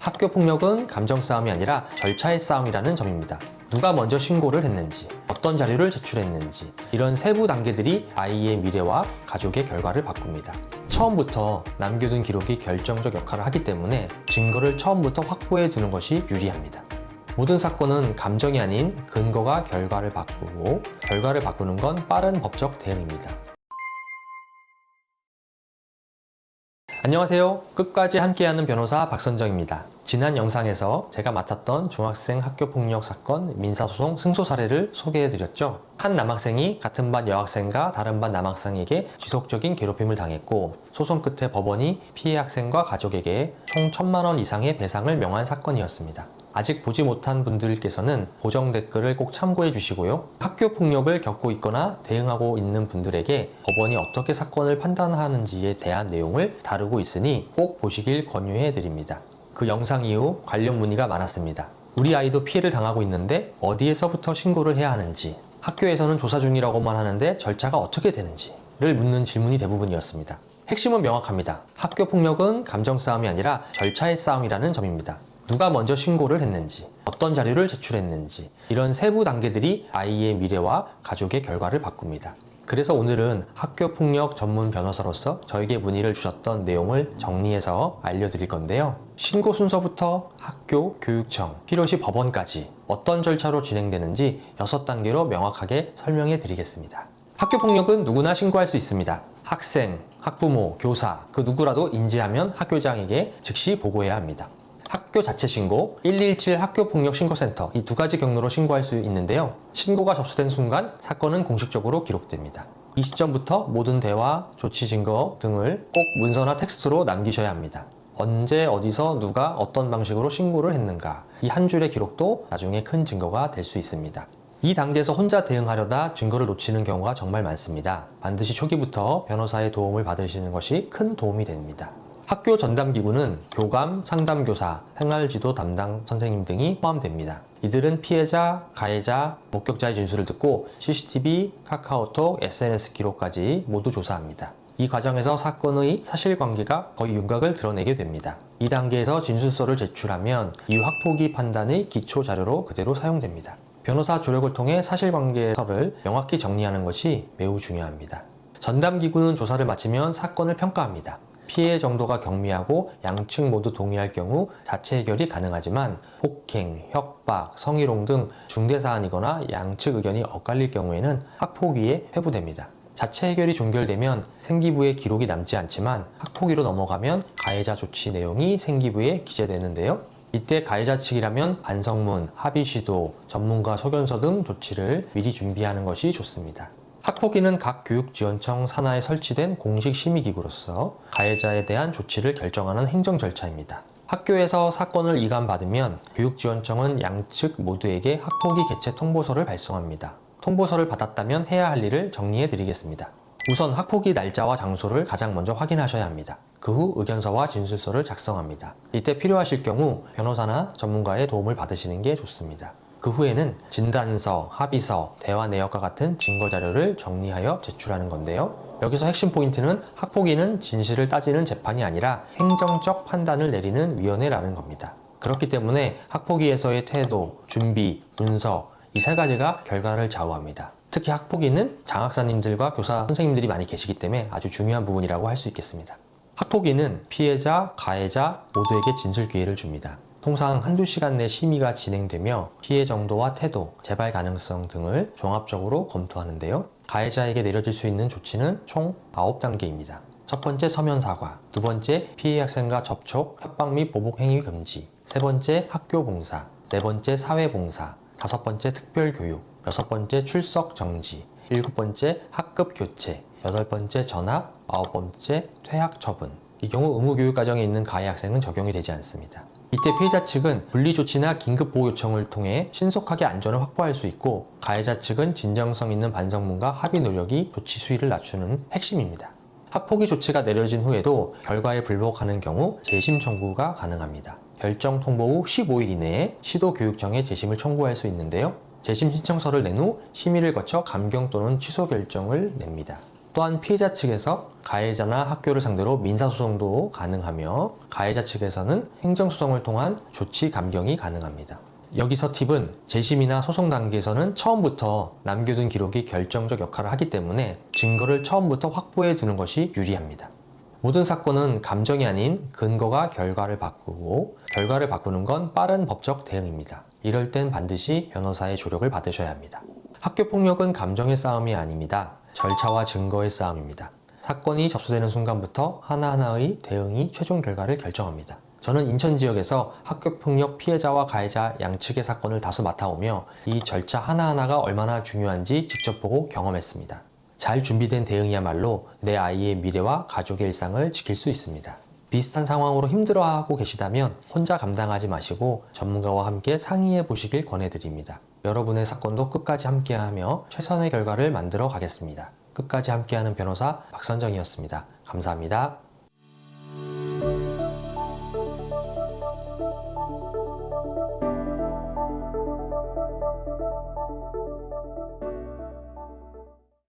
학교 폭력은 감정 싸움이 아니라 절차의 싸움이라는 점입니다. 누가 먼저 신고를 했는지, 어떤 자료를 제출했는지, 이런 세부 단계들이 아이의 미래와 가족의 결과를 바꿉니다. 처음부터 남겨둔 기록이 결정적 역할을 하기 때문에 증거를 처음부터 확보해 두는 것이 유리합니다. 모든 사건은 감정이 아닌 근거가 결과를 바꾸고, 결과를 바꾸는 건 빠른 법적 대응입니다. 안녕하세요. 끝까지 함께하는 변호사 박선정입니다. 지난 영상에서 제가 맡았던 중학생 학교폭력 사건 민사소송 승소 사례를 소개해드렸죠. 한 남학생이 같은 반 여학생과 다른 반 남학생에게 지속적인 괴롭힘을 당했고, 소송 끝에 법원이 피해 학생과 가족에게 총 1,000만 원 이상의 배상을 명한 사건이었습니다. 아직 보지 못한 분들께서는 고정 댓글을 꼭 참고해 주시고요. 학교 폭력을 겪고 있거나 대응하고 있는 분들에게 법원이 어떻게 사건을 판단하는지에 대한 내용을 다루고 있으니 꼭 보시길 권유해 드립니다. 그 영상 이후 관련 문의가 많았습니다. 우리 아이도 피해를 당하고 있는데 어디에서부터 신고를 해야 하는지, 학교에서는 조사 중이라고만 하는데 절차가 어떻게 되는지를 묻는 질문이 대부분이었습니다. 핵심은 명확합니다. 학교 폭력은 감정 싸움이 아니라 절차의 싸움이라는 점입니다. 누가 먼저 신고를 했는지, 어떤 자료를 제출했는지, 이런 세부 단계들이 아이의 미래와 가족의 결과를 바꿉니다. 그래서 오늘은 학교폭력 전문 변호사로서 저에게 문의를 주셨던 내용을 정리해서 알려드릴 건데요. 신고 순서부터 학교, 교육청, 필요시 법원까지 어떤 절차로 진행되는지 6단계로 명확하게 설명해 드리겠습니다. 학교폭력은 누구나 신고할 수 있습니다. 학생, 학부모, 교사, 그 누구라도 인지하면 학교장에게 즉시 보고해야 합니다. 학교 자체 신고, 117 학교폭력신고센터, 이 두 가지 경로로 신고할 수 있는데요. 신고가 접수된 순간 사건은 공식적으로 기록됩니다. 이 시점부터 모든 대화, 조치 증거 등을 꼭 문서나 텍스트로 남기셔야 합니다. 언제, 어디서, 누가, 어떤 방식으로 신고를 했는가, 이 한 줄의 기록도 나중에 큰 증거가 될 수 있습니다. 이 단계에서 혼자 대응하려다 증거를 놓치는 경우가 정말 많습니다. 반드시 초기부터 변호사의 도움을 받으시는 것이 큰 도움이 됩니다. 학교 전담기구는 교감, 상담교사, 생활지도 담당 선생님 등이 포함됩니다. 이들은 피해자, 가해자, 목격자의 진술을 듣고 CCTV, 카카오톡, SNS 기록까지 모두 조사합니다. 이 과정에서 사건의 사실관계가 거의 윤곽을 드러내게 됩니다. 이 단계에서 진술서를 제출하면 이후 학폭위 판단의 기초 자료로 그대로 사용됩니다. 변호사 조력을 통해 사실관계서를 명확히 정리하는 것이 매우 중요합니다. 전담기구는 조사를 마치면 사건을 평가합니다. 피해 정도가 경미하고 양측 모두 동의할 경우 자체 해결이 가능하지만 폭행, 협박, 성희롱 등 중대사안이거나 양측 의견이 엇갈릴 경우에는 학폭위에 회부됩니다. 자체 해결이 종결되면 생기부에 기록이 남지 않지만 학폭위로 넘어가면 가해자 조치 내용이 생기부에 기재되는데요. 이때 가해자 측이라면 반성문, 합의 시도, 전문가 소견서 등 조치를 미리 준비하는 것이 좋습니다. 학폭위는 각 교육지원청 산하에 설치된 공식 심의기구로서 가해자에 대한 조치를 결정하는 행정 절차입니다. 학교에서 사건을 이관받으면 교육지원청은 양측 모두에게 학폭위 개최 통보서를 발송합니다. 통보서를 받았다면 해야 할 일을 정리해 드리겠습니다. 우선 학폭위 날짜와 장소를 가장 먼저 확인하셔야 합니다. 그 후 의견서와 진술서를 작성합니다. 이때 필요하실 경우 변호사나 전문가의 도움을 받으시는 게 좋습니다. 그 후에는 진단서, 합의서, 대화 내역과 같은 증거 자료를 정리하여 제출하는 건데요. 여기서 핵심 포인트는 학폭위는 진실을 따지는 재판이 아니라 행정적 판단을 내리는 위원회라는 겁니다. 그렇기 때문에 학폭위에서의 태도, 준비, 문서, 이 세 가지가 결과를 좌우합니다. 특히 학폭위는 장학사님들과 교사 선생님들이 많이 계시기 때문에 아주 중요한 부분이라고 할 수 있겠습니다. 학폭위는 피해자, 가해자 모두에게 진술 기회를 줍니다. 통상 한두 시간 내 심의가 진행되며 피해 정도와 태도, 재발 가능성 등을 종합적으로 검토하는데요. 가해자에게 내려질 수 있는 조치는 총 9단계입니다. 첫 번째 서면 사과, 두 번째 피해 학생과 접촉, 협박 및 보복 행위 금지, 세 번째 학교 봉사, 네 번째 사회 봉사, 다섯 번째 특별 교육, 여섯 번째 출석 정지, 일곱 번째 학급 교체, 여덟 번째 전학, 아홉 번째 퇴학 처분. 이 경우 의무교육 과정에 있는 가해 학생은 적용이 되지 않습니다. 이때 피해자 측은 분리조치나 긴급보호 요청을 통해 신속하게 안전을 확보할 수 있고, 가해자 측은 진정성 있는 반성문과 합의 노력이 조치 수위를 낮추는 핵심입니다. 학폭위 조치가 내려진 후에도 결과에 불복하는 경우 재심 청구가 가능합니다. 결정 통보 후 15일 이내에 시도교육청에 재심을 청구할 수 있는데요. 재심 신청서를 낸 후 심의를 거쳐 감경 또는 취소 결정을 냅니다. 또한 피해자 측에서 가해자나 학교를 상대로 민사소송도 가능하며 가해자 측에서는 행정소송을 통한 조치 감경이 가능합니다. 여기서 팁은 재심이나 소송 단계에서는 처음부터 남겨둔 기록이 결정적 역할을 하기 때문에 증거를 처음부터 확보해 두는 것이 유리합니다. 모든 사건은 감정이 아닌 근거가 결과를 바꾸고 결과를 바꾸는 건 빠른 법적 대응입니다. 이럴 땐 반드시 변호사의 조력을 받으셔야 합니다. 학교폭력은 감정의 싸움이 아닙니다. 절차와 증거의 싸움입니다. 사건이 접수되는 순간부터 하나하나의 대응이 최종 결과를 결정합니다. 저는 인천 지역에서 학교폭력 피해자와 가해자 양측의 사건을 다수 맡아오며 이 절차 하나하나가 얼마나 중요한지 직접 보고 경험했습니다. 잘 준비된 대응이야말로 내 아이의 미래와 가족의 일상을 지킬 수 있습니다. 비슷한 상황으로 힘들어하고 계시다면 혼자 감당하지 마시고 전문가와 함께 상의해 보시길 권해드립니다. 여러분의 사건도 끝까지 함께하며 최선의 결과를 만들어 가겠습니다. 끝까지 함께하는 변호사 박선정이었습니다. 감사합니다.